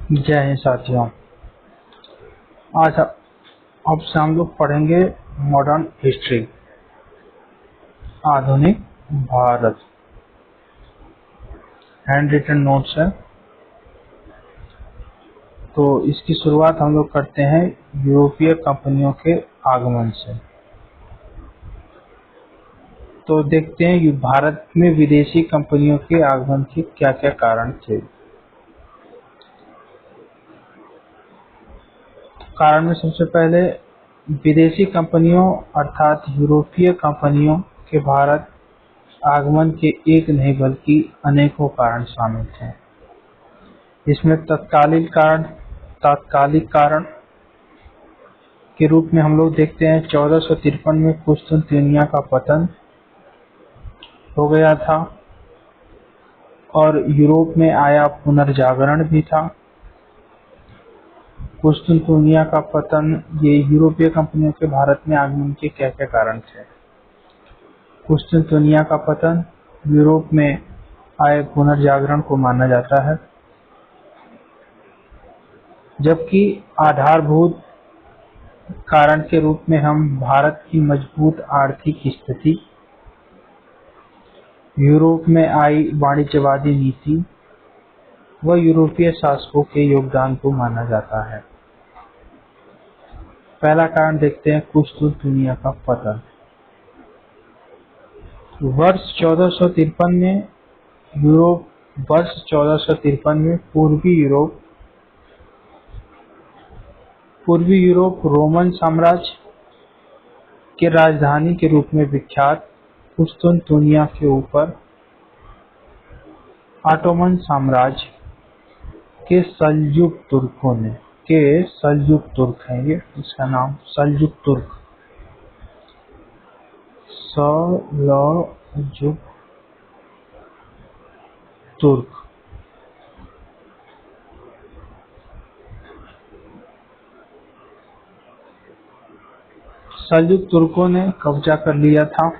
जय हिंद साथियों। आज अब से हम लोग पढ़ेंगे मॉडर्न हिस्ट्री, आधुनिक भारत। हैंड रिटन नोट्स है, तो इसकी शुरुआत हम लोग करते हैं यूरोपीय कंपनियों के आगमन से। तो देखते हैं कि भारत में विदेशी कंपनियों के आगमन के क्या क्या कारण थे। कारण में सबसे पहले विदेशी कंपनियों अर्थात यूरोपीय कंपनियों के भारत आगमन के एक नहीं बल्कि अनेकों कारण शामिल थे। इसमें तात्कालिक कारण के रूप में हम लोग देखते हैं 1453 में कुस्तुनतुनिया का पतन हो गया था और यूरोप में आया पुनर्जागरण भी था। कुस्तुनतुनिया का पतन, ये यूरोपीय कंपनियों के भारत में आगमन के क्या क्या कारण थे। कुस्तुनतुनिया का पतन यूरोप में आए पुनर्जागरण को माना जाता है, जबकि आधारभूत कारण के रूप में हम भारत की मजबूत आर्थिक स्थिति, यूरोप में आई वाणिज्यवादी नीति व यूरोपीय शासकों के योगदान को माना जाता है। पहला कारण देखते हैं कुस्तुनतुनिया का पतन। वर्ष 1453 में पूर्वी यूरोप रोमन साम्राज्य के राजधानी के रूप में विख्यात कुस्तुनतुनिया के ऊपर ऑटोमन साम्राज्य के सल्जुक तुर्क हैं, ये इसका नाम सल्जुक तुर्क। सल्जुक तुर्कों ने कब्जा कर लिया था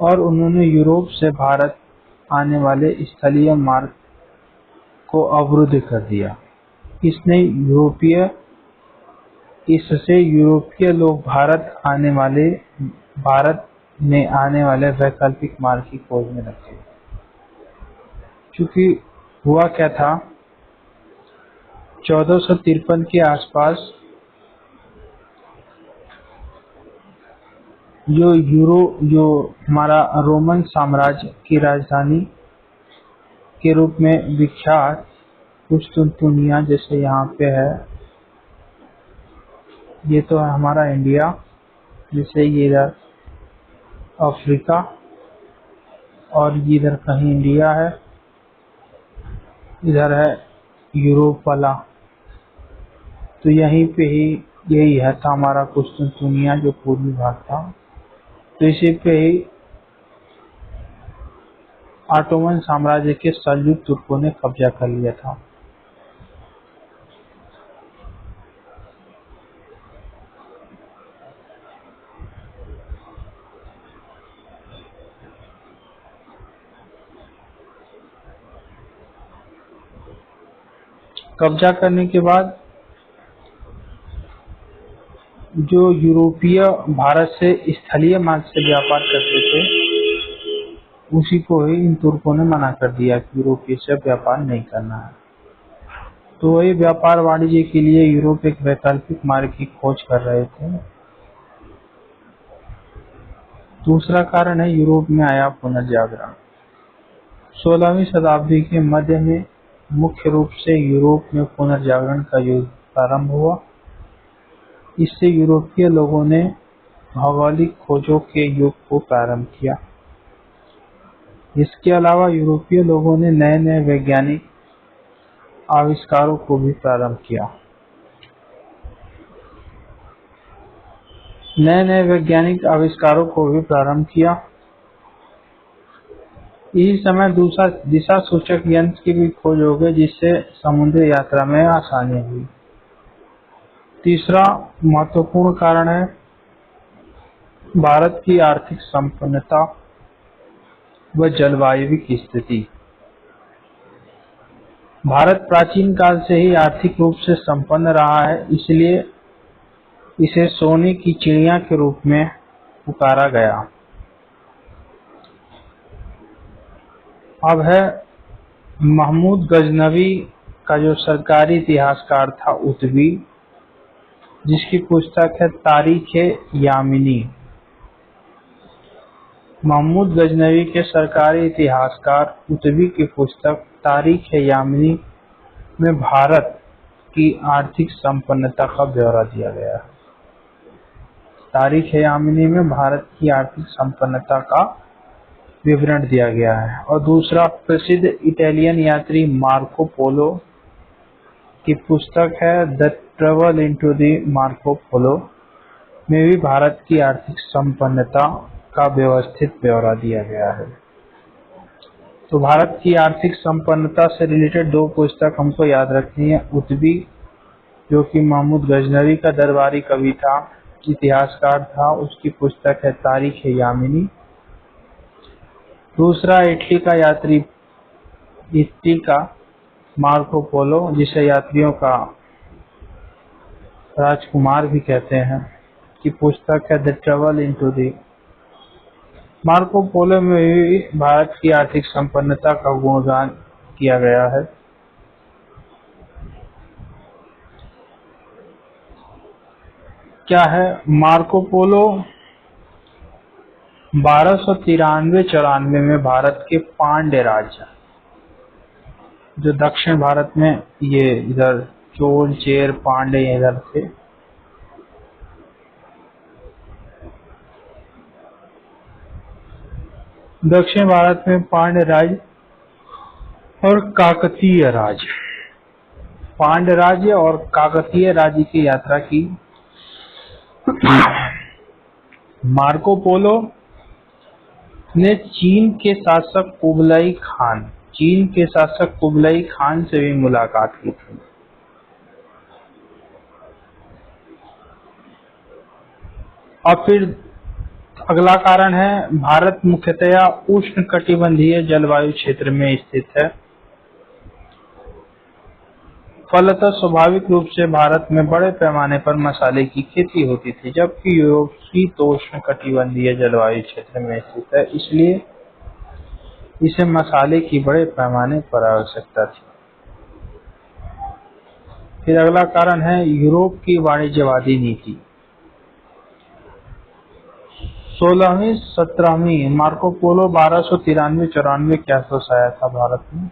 और उन्होंने यूरोप से भारत आने वाले स्थलीय मार्ग को अवरुद्ध कर दिया। इससे यूरोपीय लोग भारत में आने वाले वैकल्पिक मार्ग की खोज में लगे। क्योंकि हुआ क्या था, 1453 के आसपास जो हमारा रोमन साम्राज्य की राजधानी के रूप में विख्यात कुस्तुनतुनिया, जैसे यहाँ पे है, ये तो है हमारा इंडिया, जैसे ये इधर अफ्रीका और ये इधर कहीं इंडिया है, इधर है यूरोप वाला, तो यहीं पे ही यही है था हमारा कुस्तुनतुनिया जो पूर्वी भाग था। तो इसी पे ही ऑटोमन साम्राज्य के सल्जुक तुर्कों ने कब्जा कर लिया था। कब्जा करने के बाद जो यूरोपीय भारत से स्थलीय मार्ग से व्यापार करते थे, उसी को ही इन तुर्कों ने मना कर दिया कि यूरोपीय से व्यापार नहीं करना है। तो वही व्यापार वाणिज्य के लिए यूरोप एक वैकल्पिक मार्ग की खोज कर रहे थे। दूसरा कारण है यूरोप में आया पुनर्जागरण। 16वीं शताब्दी के मध्य में मुख्य रूप से यूरोप में पुनर्जागरण का युग प्रारंभ हुआ। इससे यूरोपीय लोगों ने भौगोलिक खोजों के युग को प्रारंभ किया। इसके अलावा यूरोपीय लोगों ने नए नए वैज्ञानिक आविष्कारों को भी प्रारंभ किया। इसी समय दूसरा दिशा सूचक यंत्र की भी खोज हो गई, जिससे समुद्री यात्रा में आसानी हुई। तीसरा महत्वपूर्ण कारण है भारत की आर्थिक संपन्नता व जलवायविक स्थिति। भारत प्राचीन काल से ही आर्थिक रूप से संपन्न रहा है, इसलिए इसे सोने की चिड़िया के रूप में पुकारा गया। अब है महमूद गजनवी का जो सरकारी इतिहासकार था उतवी, जिसकी पुस्तक है तारीख-ए-यामीनी। महमूद गजनवी के सरकारी इतिहासकार उतवी की पुस्तक तारीख-ए-यामीनी में भारत की आर्थिक संपन्नता का ब्यौरा दिया गया है। तारीख-ए-यामीनी में भारत की आर्थिक संपन्नता का विवरण दिया गया है। और दूसरा, प्रसिद्ध इटालियन यात्री मार्को पोलो की पुस्तक है the travel into the Marco Polo में भी भारत की आर्थिक संपन्नता का व्यवस्थित ब्यौरा दिया गया है। तो भारत की आर्थिक संपन्नता से रिलेटेड दो पुस्तक हमको याद रखनी है। उतवी, जो कि महमूद गजनवी का दरबारी कवि था, इतिहासकार था, उसकी पुस्तक है तारीख-ए-यामीनी। दूसरा, इटली का मार्को पोलो, जिसे यात्रियों का राजकुमार भी कहते हैं, की पुस्तक है the travel into the Marco Polo में भी भारत की आर्थिक संपन्नता का गुणगान किया गया है। क्या है मार्को पोलो? 1293-94 में भारत के पांड्य राज्य, जो दक्षिण भारत में, ये इधर चोल, चेर, पांड्य इधर थे, दक्षिण भारत में पांड्य राज्य और काकतीय राज्य, पांड्य राज्य और काकतीय राज्य की यात्रा की। मार्को पोलो ने चीन के शासक कुबलाई खान से भी मुलाकात की थी। और फिर अगला कारण है, भारत मुख्यतया उष्णकटिबंधीय जलवायु क्षेत्र में स्थित है। फलतः स्वाभाविक रूप से भारत में बड़े पैमाने पर मसाले की खेती होती थी, जबकि यूरोप शीतोष्णकटिबंधीय जलवायु क्षेत्र में स्थित है, इसलिए इसे मसाले की बड़े पैमाने पर आवश्यकता थी। फिर अगला कारण है यूरोप की वाणिज्यवादी नीति। 16वीं 17वीं मार्को पोलो 1293-94 के आसपास आया था भारत में।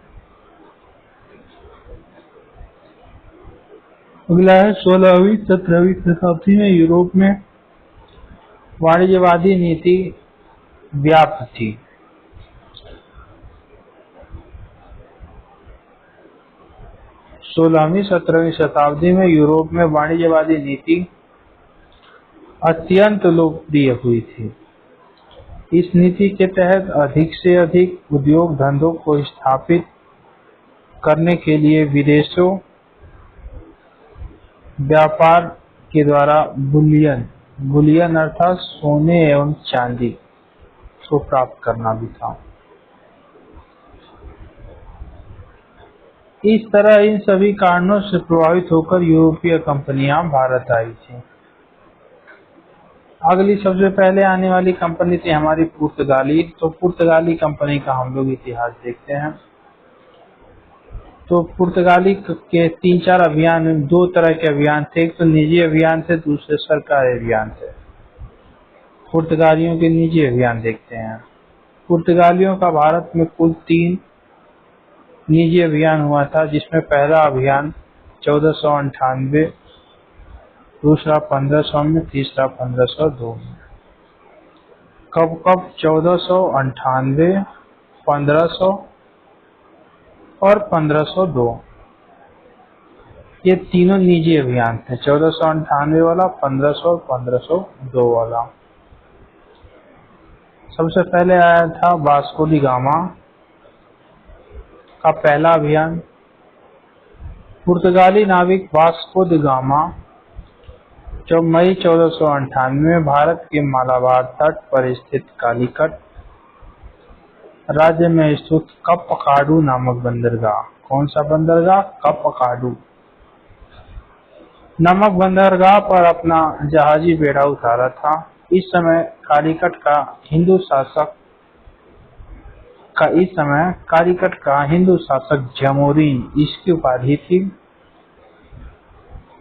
अगला है 16वीं 17वीं शताब्दी में यूरोप में वाणिज्यवादी नीति व्याप्त थी। 16वीं 17वीं शताब्दी में यूरोप में वाणिज्यवादी नीति अत्यंत लोकप्रिय हुई थी। इस नीति के तहत अधिक से अधिक उद्योग धंधों को स्थापित करने के लिए विदेशों व्यापार के द्वारा बुलियन अर्थात सोने एवं चांदी को प्राप्त करना भी था। इस तरह इन सभी कारणों से प्रभावित होकर यूरोपीय कंपनियां भारत आई थी। अगली सबसे पहले आने वाली कंपनी थी हमारी पुर्तगाली। तो पुर्तगाली कंपनी का हम लोग इतिहास देखते हैं। तो पुर्तगाली के 3-4 अभियान, 2 तरह के अभियान थे। एक तो निजी अभियान थे, दूसरे सरकारी अभियान थे। पुर्तगालियों के निजी अभियान देखते हैं। पुर्तगालियों का भारत में कुल 3 निजी अभियान हुआ था, जिसमें पहला अभियान 1498, दूसरा 1500 में, तीसरा 1502 में। कब 1498, 1500 और 1502, ये तीनों निजी अभियान थे। 1498 वाला, 1500 और 1502 वाला। सबसे पहले आया था वास्को डी गामा का पहला अभियान। पुर्तगाली नाविक वास्को डी गामा जो मई 1498 में भारत के मालाबार तट पर स्थित कालीकट राज्य में स्थित कप्पकाडू नामक बंदरगाह कौन सा बंदरगाह? कपकाडू। नमक बंदरगाह पर अपना जहाजी बेड़ा उतारा था। इस समय कालीकट का हिंदू शासक जमोरिन इसकी उपाधि थी।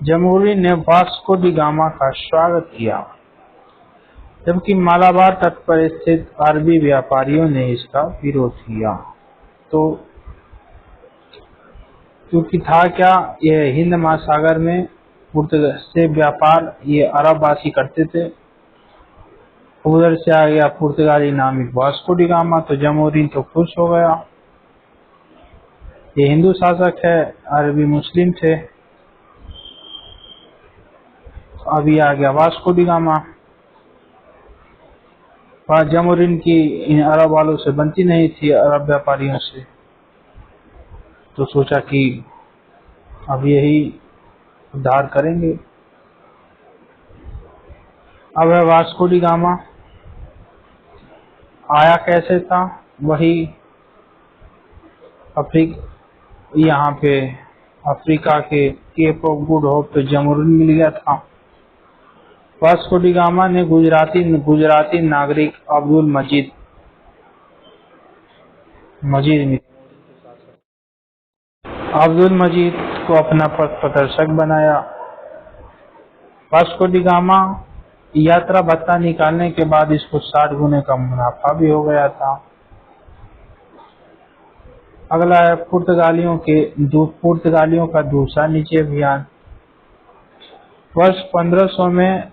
जमोरिन ने वास्को डी गामा का स्वागत किया, जबकि मालाबार तट पर स्थित अरबी व्यापारियों ने इसका विरोध किया। तो क्योंकि था क्या, यह हिंद महासागर में पुर्तगाल से व्यापार ये अरबवासी करते थे। उधर से आ गया पुर्तगाली नाविक वास्को डी गामा, तो जमोरिन तो खुश हो गया। ये हिंदू शासक है, अरबी मुस्लिम थे। अभी आ गया वास्को डी गामा। जमोरिन की इन अरब वालों से बनती नहीं थी, अरब व्यापारियों से, तो सोचा कि अब यही उद्धार करेंगे। अब है वास्को डी गामा। आया कैसे था? वही यहाँ पे अफ्रीका के केप ऑफ गुड होप पे जमोरिन मिल गया था। वास्को डी गामा ने गुजराती नागरिक अब्दुल मजीद को अपना पथ प्रदर्शक बनाया। वास्को डी गामा यात्रा भत्ता निकालने के बाद इसको 60 गुने का मुनाफा भी हो गया था। अगला है पुर्तगालियों का दूसरा निजी अभियान। वर्ष 1500 में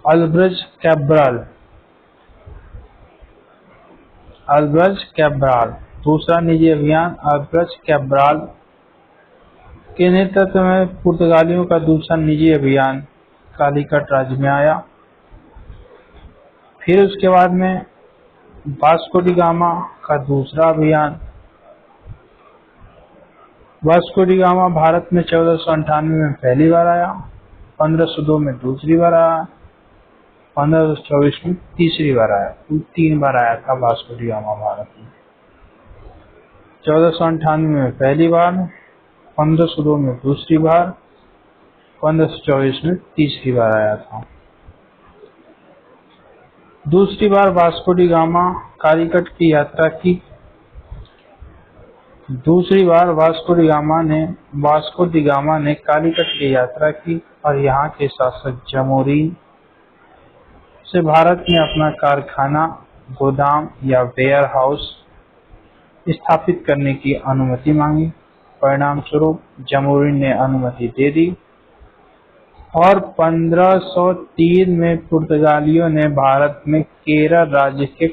अल्ब्रज कैब्राल दूसरा निजी अभियान अल्ब्रज कैब्राल के नेतृत्व में पुर्तगालियों का दूसरा निजी अभियान कालीकट राज्य में आया। फिर उसके बाद में वास्को डी गामा का दूसरा अभियान। वास्को डी गामा भारत में 1498 में पहली बार आया, 1502 में दूसरी बार आया, 1524 में तीसरी बार आया। 3 बार आया था वास्को डी गामा भारत में। 1498 में पहली बार, 1502 में दूसरी बार, 1524 में तीसरी बार आया था। दूसरी बार वास्को डी गामा कालीकट की यात्रा की। वास्को डी गामा ने कालीकट की यात्रा की और यहाँ के शासक जमोरिन से भारत में अपना कारखाना, गोदाम या वेयर हाउस स्थापित करने की अनुमति मांगी। परिणाम स्वरूप जमोरिन ने अनुमति दे दी और 1503 में पुर्तगालियों ने भारत में केरल राज्य के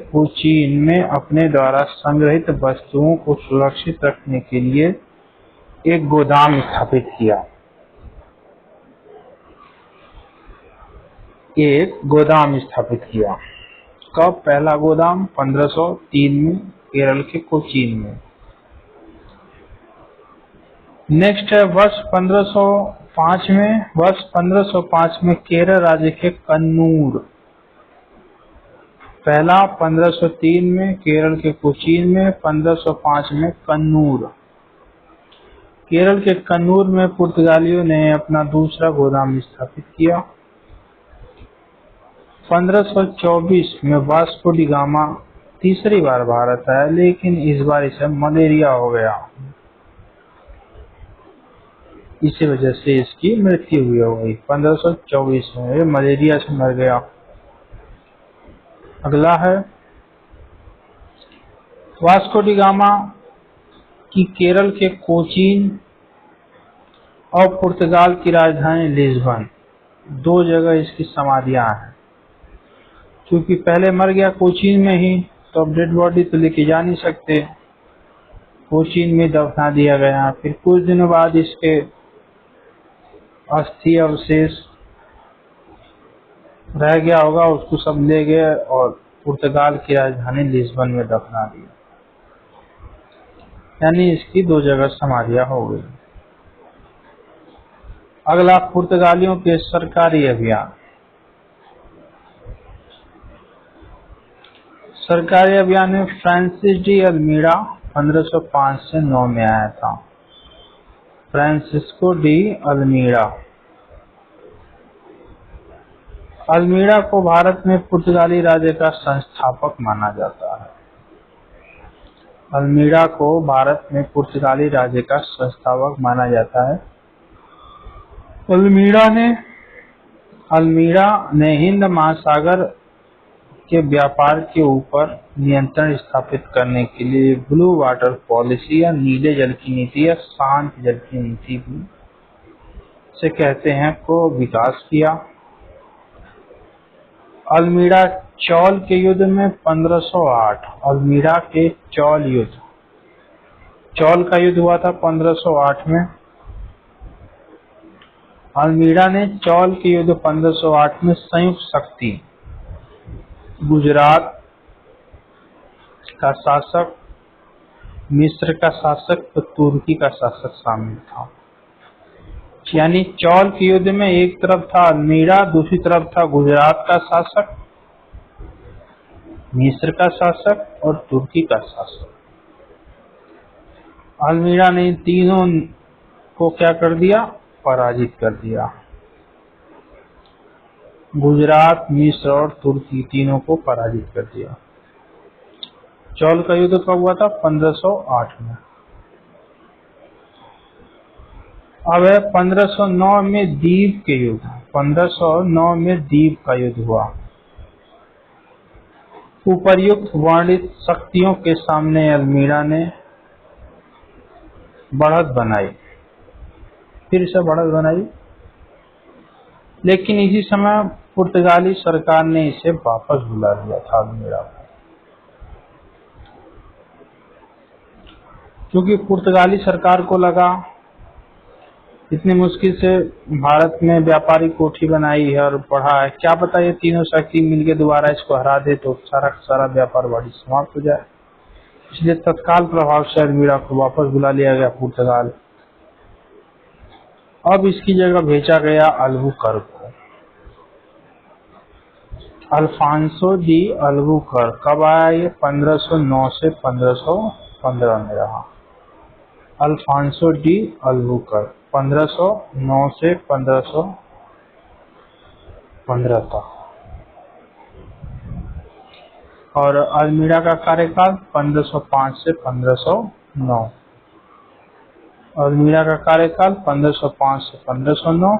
कोचीन में अपने द्वारा संग्रहित वस्तुओं को सुरक्षित रखने के लिए एक गोदाम स्थापित किया। कब? पहला गोदाम 1503 में केरल के कोचीन में। नेक्स्ट है वर्ष 1505 में केरल राज्य के कन्नूर। पहला 1503 में केरल के कोचीन में, 1505 में कन्नूर। केरल के कन्नूर में पुर्तगालियों ने अपना दूसरा गोदाम स्थापित किया। 1524 में वास्को डी गामा तीसरी बार भारत आया, लेकिन इस बार इसे मलेरिया हो गया। इसी वजह से इसकी मृत्यु हुई हो गई। 1524 में मलेरिया से मर गया। अगला है वास्को डी गामा की केरल के कोचीन और पुर्तगाल की राजधानी लिस्बन, 2 जगह इसकी समाधियां हैं। क्योंकि पहले मर गया कोचीन में ही, तो अब डेड बॉडी तो लेके जा नहीं सकते, कोचीन में दफना दिया गया। फिर कुछ दिनों बाद इसके अस्थि अवशेष रह गया होगा, उसको सब ले गए और पुर्तगाल की राजधानी लिस्बन में दफना दिया। यानी इसकी 2 जगह समाधियां हो गई। अगला पुर्तगालियों के सरकारी अभियान। सरकारी अभियान में फ्रांसिस डी अल्मीड़ा 1505 से 9 में आया था। Francisco de अल्मीड़ा। अल्मीड़ा को भारत में पुर्तगाली राज्य का संस्थापक माना जाता है। अल्मीड़ा को भारत में पुर्तगाली राज्य का संस्थापक माना जाता है। अल्मीड़ा ने हिंद महासागर के व्यापार के ऊपर नियंत्रण स्थापित करने के लिए ब्लू वाटर पॉलिसी या नीले जल की नीति या शांत जल की नीति भी से कहते हैं को विकास किया। अल्मीड़ा चौल के युद्ध में 1508 अल्मीड़ा के चौल का युद्ध हुआ था 1508 में। अल्मीड़ा ने चौल के युद्ध 1508 में संयुक्त शक्ति गुजरात का शासक, मिस्र का शासक तो तुर्की का शासक शामिल था। यानी चौल के युद्ध में एक तरफ था अल्मीड़ा, दूसरी तरफ था गुजरात का शासक, मिस्र का शासक और तुर्की का शासक। अल्मीड़ा ने तीनों को क्या कर दिया? पराजित कर दिया। गुजरात, मिस्र और तुर्की तीनों को पराजित कर दिया। चौल का युद्ध कब हुआ था? 1508 में। अब है 1509 में दीव के युद्ध। 1509 में दीव का युद्ध हुआ। उपर्युक्त वर्णित शक्तियों के सामने अल्मीड़ा ने बढ़त बनाई, फिर से बढ़त बनाई, लेकिन इसी समय पुर्तगाली सरकार ने इसे वापस बुला लिया था अल्मीड़ा को, क्योंकि पुर्तगाली सरकार को लगा इतनी मुश्किल से भारत में व्यापारी कोठी बनाई है और बढ़ा है, क्या पता ये तीनों शक्ति मिलकर दोबारा इसको हरा दे तो सारा व्यापार वाड़ी समाप्त हो जाए। इसलिए तत्काल प्रभाव से अल्मीड़ा को वापस बुला लिया गया पुर्तगाल। अब इसकी जगह भेजा गया अल्बुकर्क को। अल्फांसो डी अल्बुकर्क कब आया? ये 1509 से 1515 में रहा। अल्फांसो डी अल्बुकर्क 1509 से 1515 तक। और अल्मीड़ा का कार्यकाल 1505 से 1509। अल्मीड़ा का कार्यकाल 1505 से 1509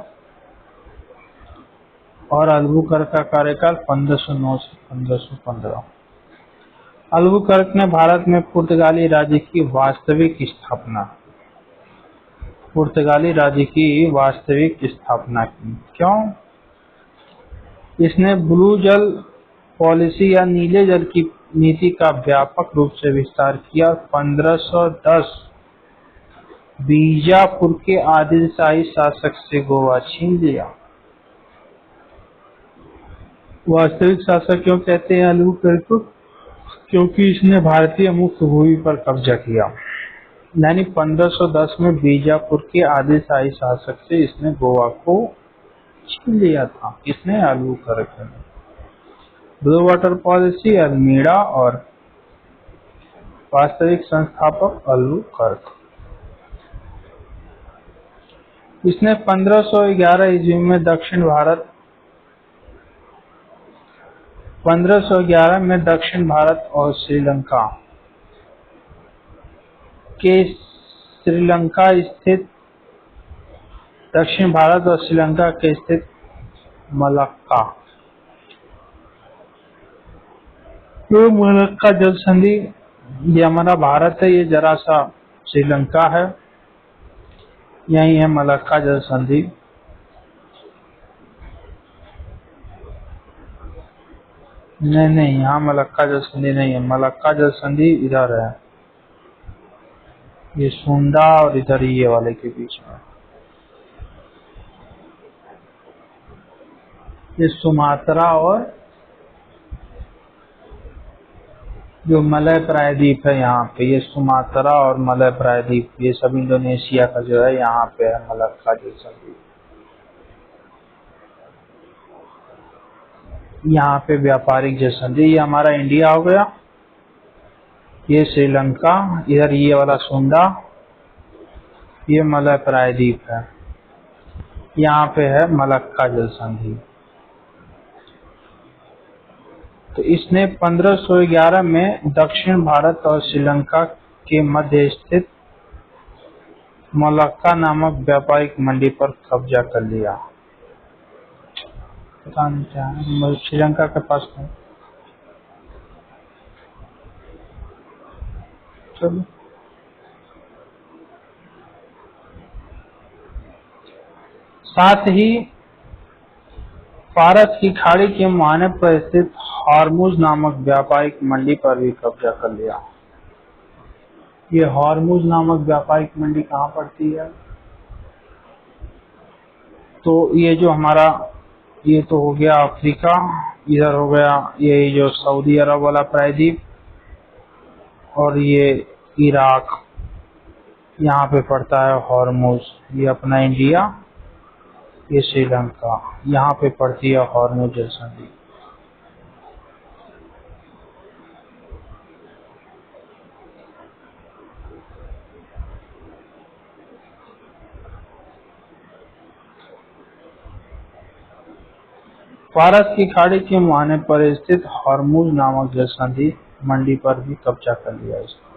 और अल्बुकर्क का कार्यकाल 1509 से 1515। अल्बुकर्क ने भारत में पुर्तगाली राज्य की वास्तविक स्थापना की। क्यों? इसने ब्लू जल पॉलिसी या नीले जल की नीति का व्यापक रूप से विस्तार किया। 1510 बीजापुर के आदिलशाही शासक से गोवा छीन लिया। वास्तविक शासक क्यों कहते हैं अल्बुकर्क को? क्योंकि इसने भारतीय मुख्य भूमि पर कब्जा किया। यानी 1510 में बीजापुर के आदिलशाही शासक से इसने गोवा को छीन लिया था। किसने? अल्बुकर्क ने। ब्लू वाटर पॉलिसी अल्मीड़ा और वास्तविक संस्थापक अल्बुकर्क। इसने 1511 ईस्वी में दक्षिण भारत और श्रीलंका के स्थित मलक्का जल संधि, ये हमारा भारत है, ये जरा सा श्रीलंका है, यही है मलक्का जल संधि। नहीं, यहाँ मलक्का जल संधि नहीं है। मलक्का जल संधि इधर है, ये सुंडा और इधर ये वाले के बीच में। ये सुमात्रा और जो मलय प्रायद्वीप है यहाँ पे, ये सुमात्रा और मलय प्रायद्वीप, ये सब इंडोनेशिया का जो है यहाँ पे है मलक्का जल संधि। यहाँ पे व्यापारिक जलसंधि, ये हमारा इंडिया हो गया, ये श्रीलंका, इधर ये वाला सुंडा, ये मलय प्रायद्वीप है, यहाँ पे है मलक्का जलसंधि। तो इसने 1511 में दक्षिण भारत और श्रीलंका के मध्य स्थित मलक्का नामक व्यापारिक मंडी पर कब्जा कर लिया। पता नहीं क्या है, श्रीलंका के पास है। चलो, साथ ही फारस की खाड़ी के मुहाने पर स्थित हॉर्मुज नामक व्यापारिक मंडी पर भी कब्जा कर लिया। ये हॉर्मुज नामक व्यापारिक मंडी कहाँ पड़ती है? तो ये जो हमारा, ये तो हो गया अफ्रीका, इधर हो गया ये जो सऊदी अरब वाला प्रायद्वीप, और ये इराक, यहाँ पे पड़ता है हॉर्मुज। ये अपना इंडिया, ये श्रीलंका, यहाँ पे पड़ती है हॉर्मुज जलसंधि। फारस की खाड़ी के मुहाने पर स्थित हॉर्मुज नामक जलसंधि मंडी पर भी कब्जा कर लिया इसने।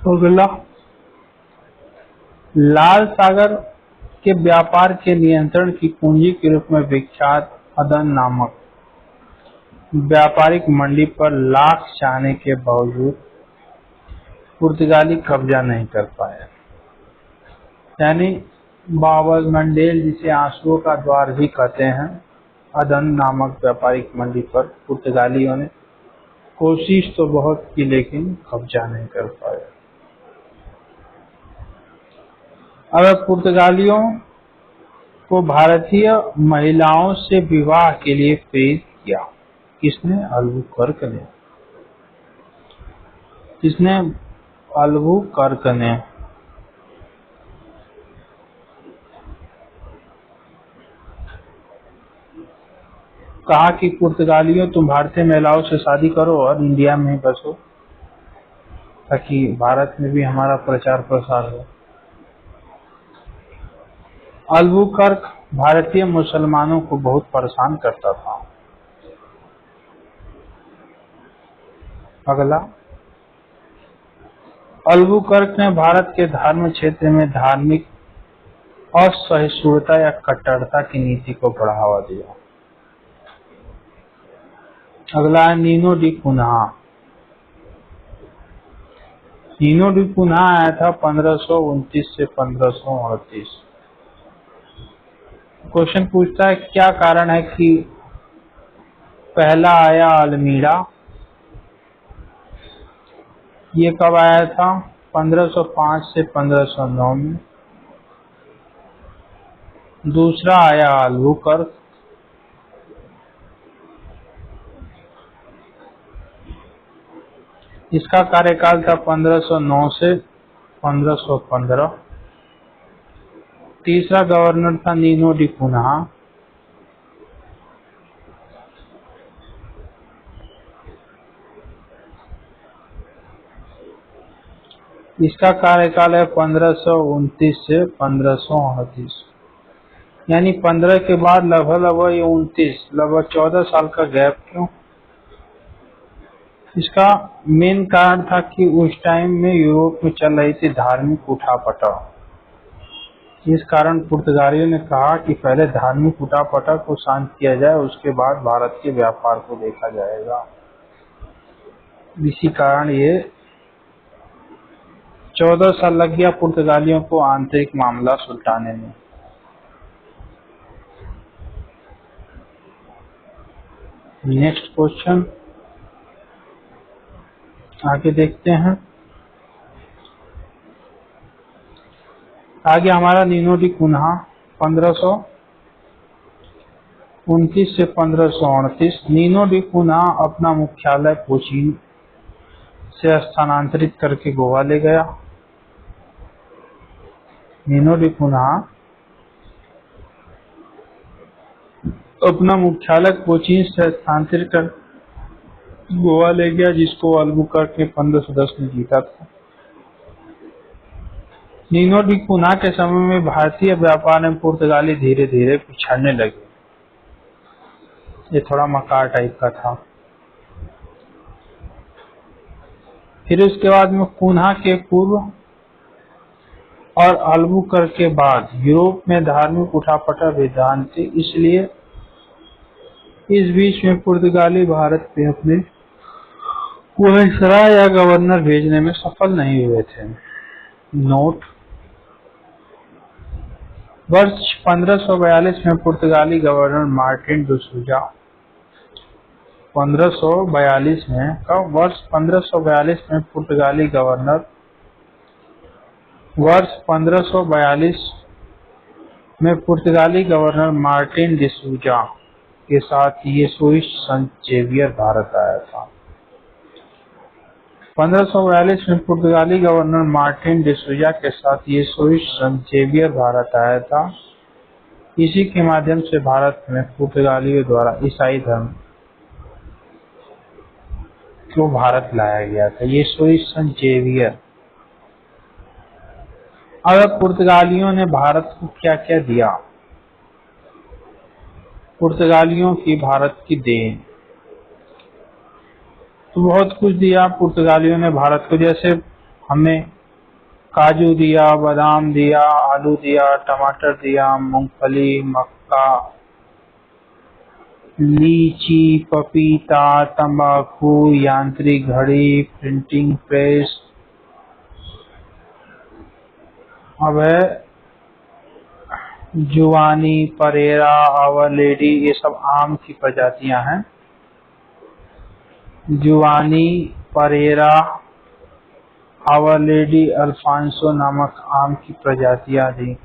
अगला, लाल सागर के व्यापार के नियंत्रण की कुंजी के रूप में विख्यात अदन नामक व्यापारिक मंडी पर लाख चाहने के बावजूद पुर्तगाली कब्जा नहीं कर पाए। यानी बाबल मंडेल, जिसे आंसुओं का द्वार भी कहते हैं, अदन नामक व्यापारिक मंडी पर पुर्तगालियों ने कोशिश तो बहुत की लेकिन कब्जा नहीं कर पाए। अगर पुर्तगालियों को भारतीय महिलाओं से विवाह के लिए प्रेरित किया, किसने? अल्बुकर्क ने। किसने? अल्बुकर्क ने। कहा कि पुर्तगालियों, तुम भारतीय महिलाओं से शादी करो और इंडिया में ही बसो, ताकि भारत में भी हमारा प्रचार प्रसार हो। अल्बुकर्क भारतीय मुसलमानों को बहुत परेशान करता था। अगला, अल्बुकर्क ने भारत के धर्म क्षेत्र में धार्मिक असहिष्णुता या कट्टरता की नीति को बढ़ावा दिया। अगला है Nuno da Cunha. Nuno da Cunha आया था 1529 से 1538। क्वेश्चन पूछता है क्या कारण है कि पहला आया अल्मीड़ा? ये कब आया था? 1505 से 1509 में। दूसरा आया अल्बुकर्क, इसका कार्यकाल था 1509 से 1515। तीसरा गवर्नर था नीनो डी कुन्हा, इसका कार्यकाल है 1529 से 1538। यानी 15 के बाद लगभग ये 29, लगभग 14 साल का गैप। क्यों? इसका मेन कारण था कि उस टाइम में यूरोप में चल रही थी धार्मिक उठापटक। इस कारण पुर्तगालियों ने कहा कि पहले धार्मिक उठापटक को शांत किया जाए, उसके बाद भारत के व्यापार को देखा जाएगा। इसी कारण ये 14 साल लग गया पुर्तगालियों को आंतरिक मामला सुलझाने में। नेक्स्ट क्वेश्चन आगे देखते हैं। आगे हमारा नीनो डी कुन्हा 1529 से 1538। नीनो डी कुन्हा अपना मुख्यालय कोचीन से स्थानांतरित करके गोवा ले गया। नीनो डी कुन्हा अपना मुख्यालय कोचीन से स्थानांतरित कर गोवा ले गया, जिसको अल्बुकर्क ने 1510 में जीता था। नीनो डी कुन्हा के समय में भारतीय व्यापार में पुर्तगाली धीरे धीरे पिछड़ने लगे। ये थोड़ा मकार टाइप का था। फिर उसके बाद में कुन्हा के पूर्व और अल्बुकर्क के बाद यूरोप में धार्मिक उठापटक विद्वान थे, इसलिए इस बीच में पुर्तगाली भारत में अपने वायसराय या गवर्नर भेजने में सफल नहीं हुए थे। नोट: वर्ष 1542 में पुर्तगाली गवर्नर मार्टिन डे सूजा 1542 में वर्ष 1542 में पुर्तगाली गवर्नर मार्टिन डे सूजा के साथ येसुइट संत जेवियर भारत आया था। 1542 में पुर्तगाली गवर्नर मार्टिन डे सूजा के साथ येसुइट संत जेवियर भारत आया था। इसी के माध्यम से भारत में पुर्तगालियों द्वारा ईसाई धर्म को भारत लाया गया था। येसुइट संत जेवियर। अब पुर्तगालियों ने भारत को क्या क्या दिया? पुर्तगालियों की भारत की देन तो बहुत कुछ दिया पुर्तगालियों ने भारत को। जैसे हमें काजू दिया, बादाम दिया, आलू दिया, टमाटर दिया, मूंगफली, मक्का, लीची, पपीता, तंबाकू, यांत्रिक घड़ी, प्रिंटिंग प्रेस। अब है जुवानी, परेरा, आवर लेडी, ये सब आम की प्रजातियां हैं। जुवानी, परेरा, आवर लेडी, अल्फांसो नामक आम की प्रजातियां दी।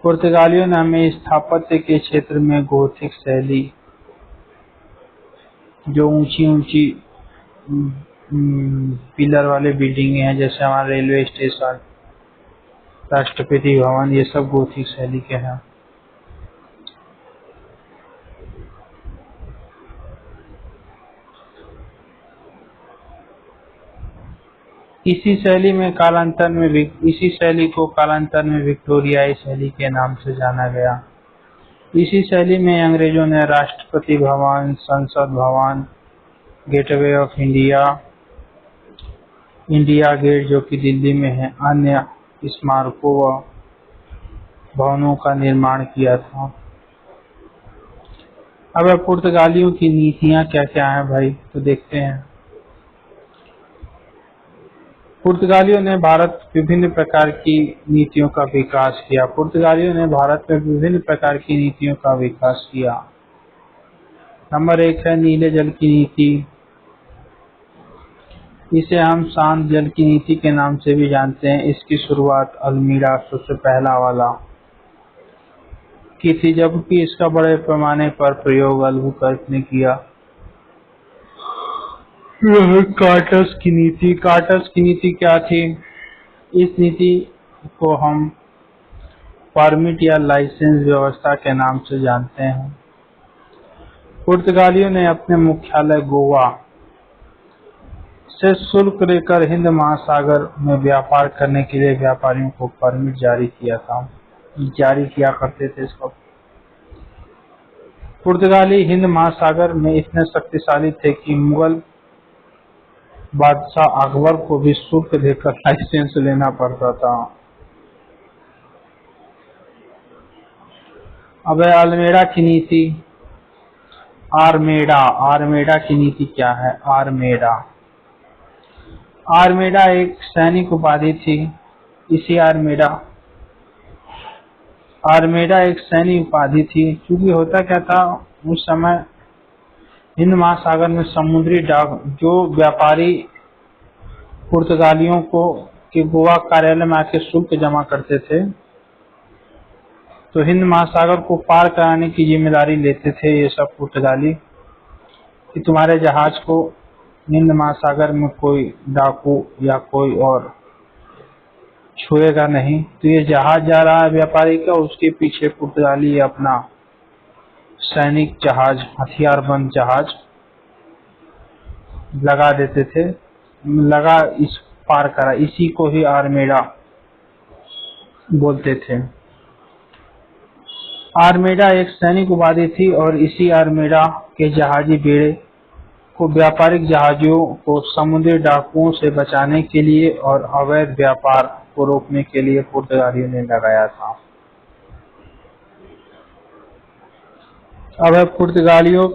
पुर्तगालियों ने हमें स्थापत्य के क्षेत्र में गोथिक शैली, जो ऊंची ऊंची पिलर वाले बिल्डिंगे हैं, जैसे हमारा रेलवे स्टेशन, राष्ट्रपति भवन, ये सब गोथिक शैली के हैं। इसी शैली को कालांतर में विक्टोरियाई शैली के नाम से जाना गया। इसी शैली में अंग्रेजों ने राष्ट्रपति Bhavan, Sansad Bhavan, Gateway of India, India Gate जो कि दिल्ली में है, अन्य स्मारकों व भवनों का निर्माण किया था। अब पुर्तगालियों की नीतियां क्या क्या हैं भाई, तो देखते हैं। पुर्तगालियों ने भारत विभिन्न प्रकार की नीतियों का विकास किया। पुर्तगालियों ने भारत में विभिन्न प्रकार की नीतियों का विकास किया। नंबर 1 है नीले जल की नीति। इसे हम शांत जल की नीति के नाम से भी जानते हैं। इसकी शुरुआत अल्मीड़ा सबसे पहला वाला की थी, जबकि इसका बड़े पैमाने पर प्रयोग अल्बुकर्क ने किया। कार्टर्स की नीति। कार्टर्स की नीति क्या थी? इस नीति को हम परमिट या लाइसेंस व्यवस्था के नाम से जानते हैं। पुर्तगालियों ने अपने मुख्यालय गोवा से शुल्क लेकर हिंद महासागर में व्यापार करने के लिए व्यापारियों को परमिट जारी किया करते थे। इसको पुर्तगाली हिंद महासागर में इतने शक्तिशाली थे कि मुगल बादशाह अकबर को भी शुल्क देकर लाइसेंस लेना पड़ता था। अब है अल्मेड़ा की नीति। आर्मेडा की नीति क्या है? आर्मेडा एक सैनिक उपाधि थी। इसी आर्मेडा एक सैनिक उपाधि थी, क्योंकि होता क्या था उस समय हिंद महासागर में समुद्री डाक जो व्यापारी पुर्तगालियों को के गोवा कार्यालय में आके शुल्क जमा करते थे, तो हिंद महासागर को पार कराने की जिम्मेदारी लेते थे ये सब पुर्तगाली, कि तुम्हारे जहाज को हिंद महासागर में कोई डाकू या कोई और छुएगा नहीं। तो ये जहाज जा रहा है व्यापारी का, उसके पीछे पुर्तगाली अपना सैनिक जहाज, हथियारबंद जहाज लगा देते थे, लगा इस पार करा। इसी को ही आर्मेडा बोलते थे। आर्मेडा एक सैनिक उपाधि थी और इसी आर्मेडा के जहाजी बेड़े को व्यापारिक जहाजों को समुद्री डाकुओं से बचाने के लिए और अवैध व्यापार को रोकने के लिए पुर्तगालियों ने लगाया था। अब पुर्तगालियों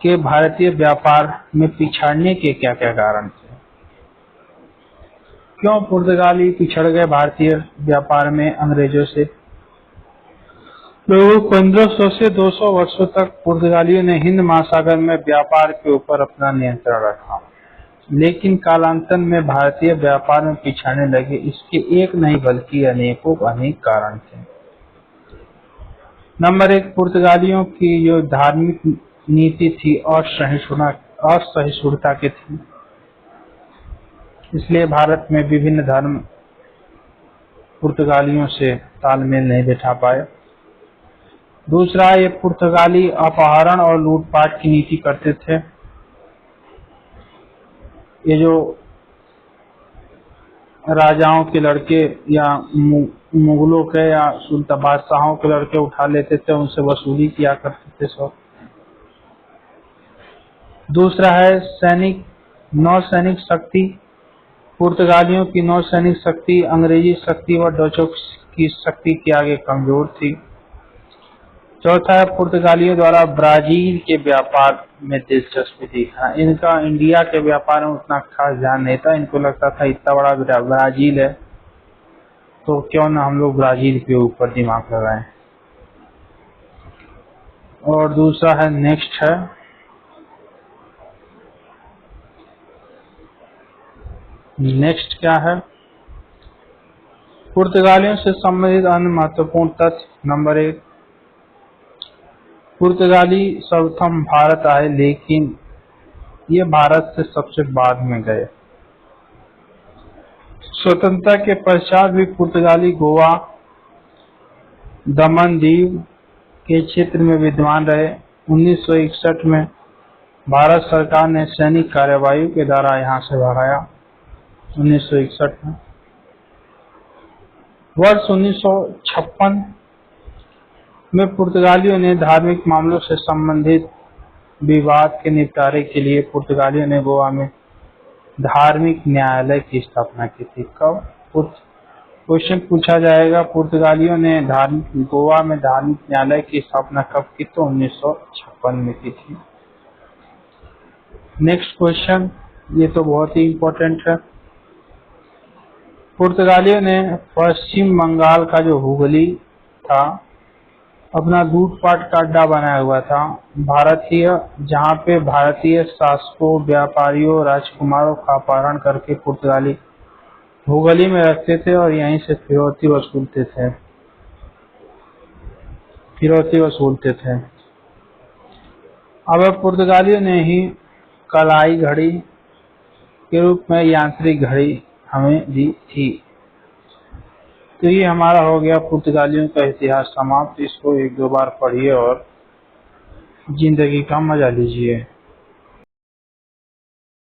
के भारतीय व्यापार में पिछड़ने के क्या क्या कारण थे? क्यों पुर्तगाली पिछड़ गए भारतीय व्यापार में अंग्रेजों से? लगभग 1500 से 200 वर्षों तक पुर्तगालियों ने हिंद महासागर में व्यापार के ऊपर अपना नियंत्रण रखा, लेकिन कालांतर में भारतीय व्यापार में पिछड़ने लगे। इसके एक नहीं बल्कि अनेक कारण थे। नंबर 1, पुर्तगालियों की जो धार्मिक नीति थी असहिष्णुता की थी, इसलिए भारत में विभिन्न धर्म पुर्तगालियों से तालमेल नहीं बैठा पाए। दूसरा, ये पुर्तगाली अपहरण और लूटपाट की नीति करते थे। ये जो राजाओं के लड़के या मुगलों के या सुल्तान बादशाहों के लड़के उठा लेते थे, उनसे वसूली किया करते थे सब। दूसरा है नौसैनिक शक्ति। पुर्तगालियों की नौसैनिक शक्ति अंग्रेजी शक्ति व डचों की शक्ति के आगे कमजोर थी। चौथा है, पुर्तगालियों द्वारा ब्राजील के व्यापार में दिलचस्पी थी। इनका इंडिया के व्यापार में उतना खास ध्यान नहीं था। इनको लगता था इतना बड़ा ब्राजील है तो क्यों ना हम लोग ब्राजील के ऊपर दिमाग लगाएं। और दूसरा है नेक्स्ट क्या है? पुर्तगालियों से संबंधित अन्य महत्वपूर्ण तथ्य। नंबर 1, पुर्तगाली सर्वप्रथम भारत आए, लेकिन ये भारत से सबसे बाद में गए। स्वतंत्रता के पश्चात भी पुर्तगाली गोवा, दमन दीव के क्षेत्र में विद्यमान रहे। 1961 में भारत सरकार ने सैनिक कार्रवाई के द्वारा यहाँ से भगाया। 1961 में वर्ष 1956 में पुर्तगालियों ने धार्मिक मामलों से संबंधित विवाद के निपटारे के लिए पुर्तगालियों ने गोवा में धार्मिक न्यायालय की स्थापना की थी। कब? क्वेश्चन पूछा जाएगा, पुर्तगालियों ने गोवा में धार्मिक न्यायालय की स्थापना कब की? तो 1956 में की थी। नेक्स्ट क्वेश्चन, ये तो बहुत ही इम्पोर्टेंट है। पुर्तगालियों ने पश्चिम बंगाल का जो हुगली था अपना लूटपाट का अड्डा बनाया हुआ था। जहाँ पे भारतीय शासकों, व्यापारियों, राजकुमारों का अपहरण करके पुर्तगाली हुगली में रखते थे और यहीं से फिरौती वसूलते थे। अब पुर्तगालियों ने ही कलाई घड़ी के रूप में यांत्रिक घड़ी हमें दी थी। तो ये हमारा हो गया पुर्तगालियों का इतिहास समाप्त। इसको 1-2 बार पढ़िए और जिंदगी का मजा लीजिए।